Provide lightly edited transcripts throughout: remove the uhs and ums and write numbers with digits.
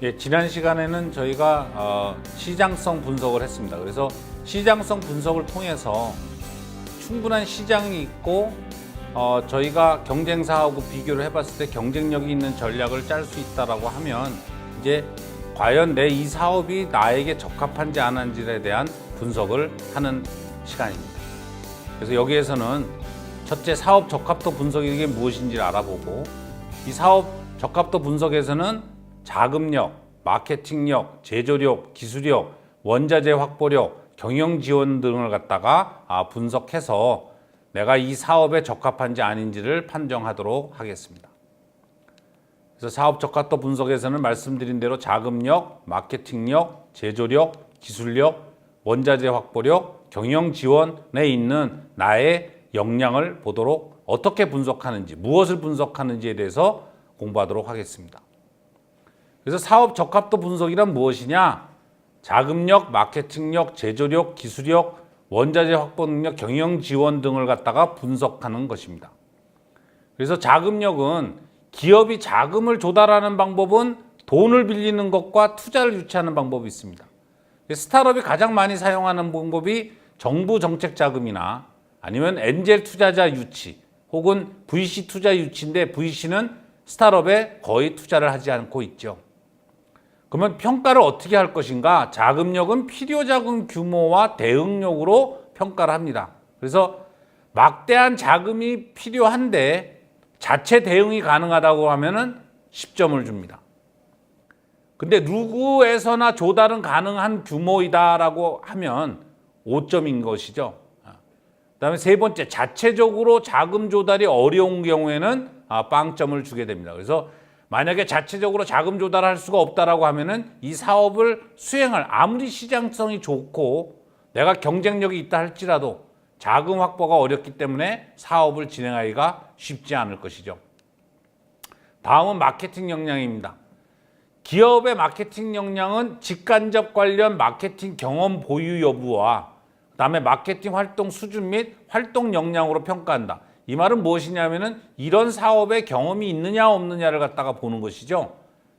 예, 지난 시간에는 저희가 시장성 분석을 했습니다. 그래서 시장성 분석을 통해서 충분한 시장이 있고 저희가 경쟁사하고 비교를 해봤을 때 경쟁력이 있는 전략을 짤 수 있다라고 하면 이제 과연 내 이 사업이 나에게 적합한지 안 한지에 대한 분석을 하는 시간입니다. 그래서 여기에서는 첫째, 사업 적합도 분석이 이게 무엇인지를 알아보고, 이 사업 적합도 분석에서는 자금력, 마케팅력, 제조력, 기술력, 원자재 확보력, 경영 지원 등을 갖다가 분석해서 내가 이 사업에 적합한지 아닌지를 판정하도록 하겠습니다. 그래서 사업 적합도 분석에서는 말씀드린 대로 자금력, 마케팅력, 제조력, 기술력, 원자재 확보력, 경영 지원에 있는 나의 역량을 보도록 어떻게 분석하는지, 무엇을 분석하는지에 대해서 공부하도록 하겠습니다. 그래서 사업 적합도 분석이란 무엇이냐? 자금력, 마케팅력, 제조력, 기술력, 원자재 확보 능력, 경영 지원 등을 갖다가 분석하는 것입니다. 그래서 자금력은 기업이 자금을 조달하는 방법은 돈을 빌리는 것과 투자를 유치하는 방법이 있습니다. 스타트업이 가장 많이 사용하는 방법이 정부 정책 자금이나 아니면 엔젤 투자자 유치 혹은 VC 투자 유치인데, VC는 스타트업에 거의 투자를 하지 않고 있죠. 그러면 평가를 어떻게 할 것인가? 자금력은 필요 자금 규모와 대응력으로 평가를 합니다. 그래서 막대한 자금이 필요한데 자체 대응이 가능하다고 하면은 10점을 줍니다. 근데 누구에서나 조달은 가능한 규모이다라고 하면 5점인 것이죠. 그다음에 세 번째, 자체적으로 자금 조달이 어려운 경우에는 빵점을 주게 됩니다. 그래서 만약에 자체적으로 자금 조달할 수가 없다라고 하면은 이 사업을 수행할, 아무리 시장성이 좋고 내가 경쟁력이 있다 할지라도 자금 확보가 어렵기 때문에 사업을 진행하기가 쉽지 않을 것이죠. 다음은 마케팅 역량입니다. 기업의 마케팅 역량은 직간접 관련 마케팅 경험 보유 여부와 그다음에 마케팅 활동 수준 및 활동 역량으로 평가한다. 이 말은 무엇이냐면은 이런 사업에 경험이 있느냐 없느냐를 갖다가 보는 것이죠.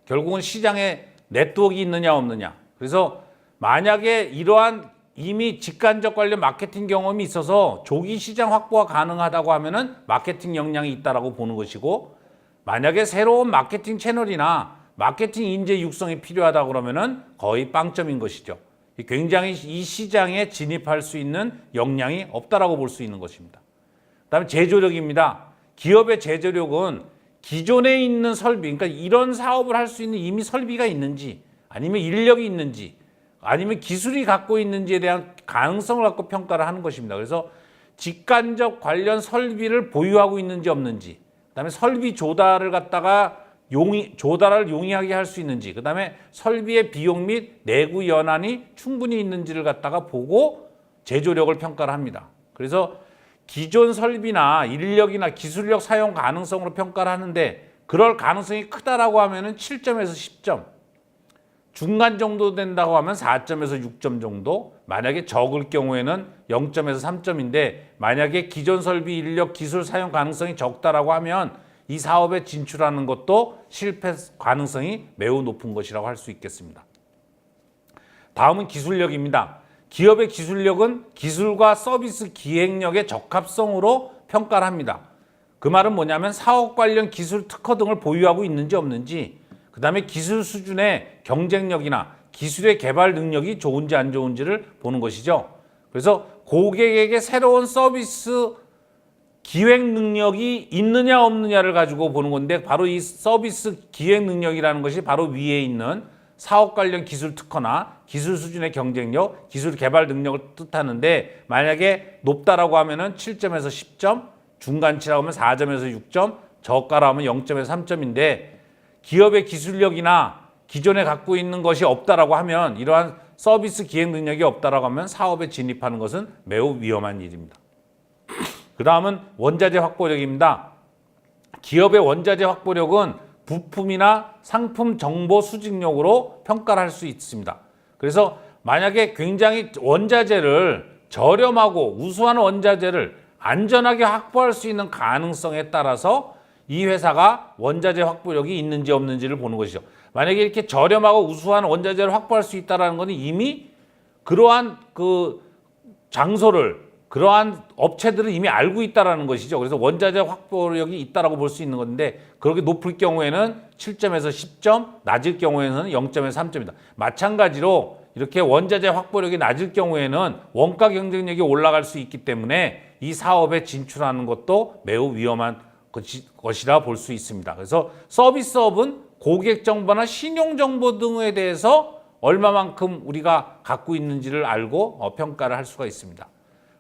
결국은 시장에 네트워크가 있느냐 없느냐. 그래서 만약에 이러한 이미 직간접 관련 마케팅 경험이 있어서 조기 시장 확보가 가능하다고 하면은 마케팅 역량이 있다라고 보는 것이고, 만약에 새로운 마케팅 채널이나 마케팅 인재 육성이 필요하다 그러면은 거의 빵점인 것이죠. 굉장히 이 시장에 진입할 수 있는 역량이 없다라고 볼 수 있는 것입니다. 그다음에 제조력입니다. 기업의 제조력은 기존에 있는 설비, 그러니까 이런 사업을 할 수 있는 이미 설비가 있는지, 아니면 인력이 있는지, 아니면 기술이 갖고 있는지에 대한 가능성을 갖고 평가를 하는 것입니다. 그래서 직간접 관련 설비를 보유하고 있는지 없는지, 그다음에 설비 조달을 갖다가 조달을 용이하게 할 수 있는지, 그다음에 설비의 비용 및 내구 연한이 충분히 있는지를 갖다가 보고 제조력을 평가를 합니다. 그래서 기존 설비나 인력이나 기술력 사용 가능성으로 평가를 하는데, 그럴 가능성이 크다라고 하면은 7점에서 10점, 중간 정도 된다고 하면 4점에서 6점 정도, 만약에 적을 경우에는 0점에서 3점인데, 만약에 기존 설비, 인력, 기술 사용 가능성이 적다라고 하면 이 사업에 진출하는 것도 실패 가능성이 매우 높은 것이라고 할 수 있겠습니다. 다음은 기술력입니다. 기업의 기술력은 기술과 서비스 기획력의 적합성으로 평가를 합니다. 그 말은 뭐냐면 사업 관련 기술 특허 등을 보유하고 있는지 없는지, 그 다음에 기술 수준의 경쟁력이나 기술의 개발 능력이 좋은지 안 좋은지를 보는 것이죠. 그래서 고객에게 새로운 서비스 기획 능력이 있느냐 없느냐를 가지고 보는 건데, 바로 이 서비스 기획 능력이라는 것이 바로 위에 있는 사업 관련 기술 특허나 기술 수준의 경쟁력, 기술 개발 능력을 뜻하는데, 만약에 높다라고 하면은 7점에서 10점, 중간치라고 하면 4점에서 6점, 저가라고 하면 0점에서 3점인데, 기업의 기술력이나 기존에 갖고 있는 것이 없다라고 하면, 이러한 서비스 기획 능력이 없다라고 하면 사업에 진입하는 것은 매우 위험한 일입니다. 그 다음은 원자재 확보력입니다. 기업의 원자재 확보력은 부품이나 상품 정보 수집력으로 평가를 할 수 있습니다. 그래서 만약에 굉장히 원자재를 저렴하고 우수한 원자재를 안전하게 확보할 수 있는 가능성에 따라서 이 회사가 원자재 확보력이 있는지 없는지를 보는 것이죠. 만약에 이렇게 저렴하고 우수한 원자재를 확보할 수 있다는 것은 이미 그러한 그 장소를, 그러한 업체들은 이미 알고 있다는 것이죠. 그래서 원자재 확보력이 있다고 볼 수 있는 건데, 그렇게 높을 경우에는 7점에서 10점, 낮을 경우에는 0점에서 3점이다. 마찬가지로 이렇게 원자재 확보력이 낮을 경우에는 원가 경쟁력이 올라갈 수 있기 때문에 이 사업에 진출하는 것도 매우 위험한 것이라 볼 수 있습니다. 그래서 서비스업은 고객 정보나 신용 정보 등에 대해서 얼마만큼 우리가 갖고 있는지를 알고 평가를 할 수가 있습니다.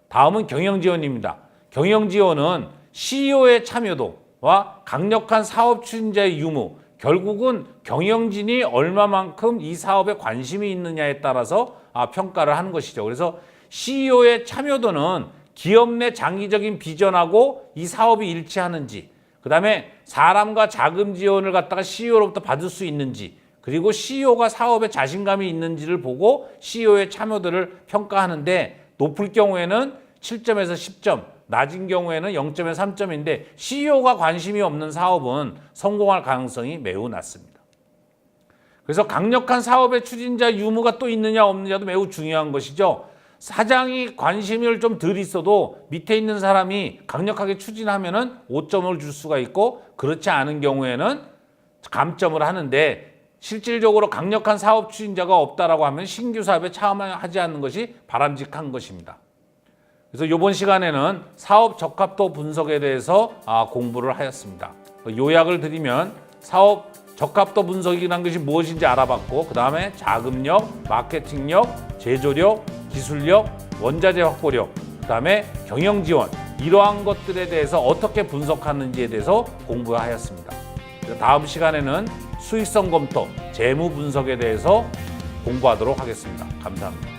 다음은 경영지원입니다. 경영지원은 CEO의 참여도와 강력한 사업 추진자의 유무, 결국은 경영진이 얼마만큼 이 사업에 관심이 있느냐에 따라서 평가를 하는 것이죠. 그래서 CEO의 참여도는 기업 내 장기적인 비전하고 이 사업이 일치하는지, 그 다음에 사람과 자금 지원을 갖다가 CEO로부터 받을 수 있는지, 그리고 CEO가 사업에 자신감이 있는지를 보고 CEO의 참여도를 평가하는데, 높을 경우에는 7점에서 10점, 낮은 경우에는 0점에서 3점인데 CEO가 관심이 없는 사업은 성공할 가능성이 매우 낮습니다. 그래서 강력한 사업의 추진자 유무가 또 있느냐 없느냐도 매우 중요한 것이죠. 사장이 관심을 좀 덜 있어도 밑에 있는 사람이 강력하게 추진하면은 5점을 줄 수가 있고, 그렇지 않은 경우에는 감점을 하는데, 실질적으로 강력한 사업 추진자가 없다라고 하면 신규 사업에 참여하지 않는 것이 바람직한 것입니다. 그래서 이번 시간에는 사업 적합도 분석에 대해서 공부를 하였습니다. 요약을 드리면 사업 적합도 분석이라는 것이 무엇인지 알아봤고, 그 다음에 자금력, 마케팅력, 제조력, 기술력, 원자재 확보력, 그 다음에 경영지원, 이러한 것들에 대해서 어떻게 분석하는지에 대해서 공부하였습니다. 다음 시간에는 수익성 검토, 재무 분석에 대해서 공부하도록 하겠습니다. 감사합니다.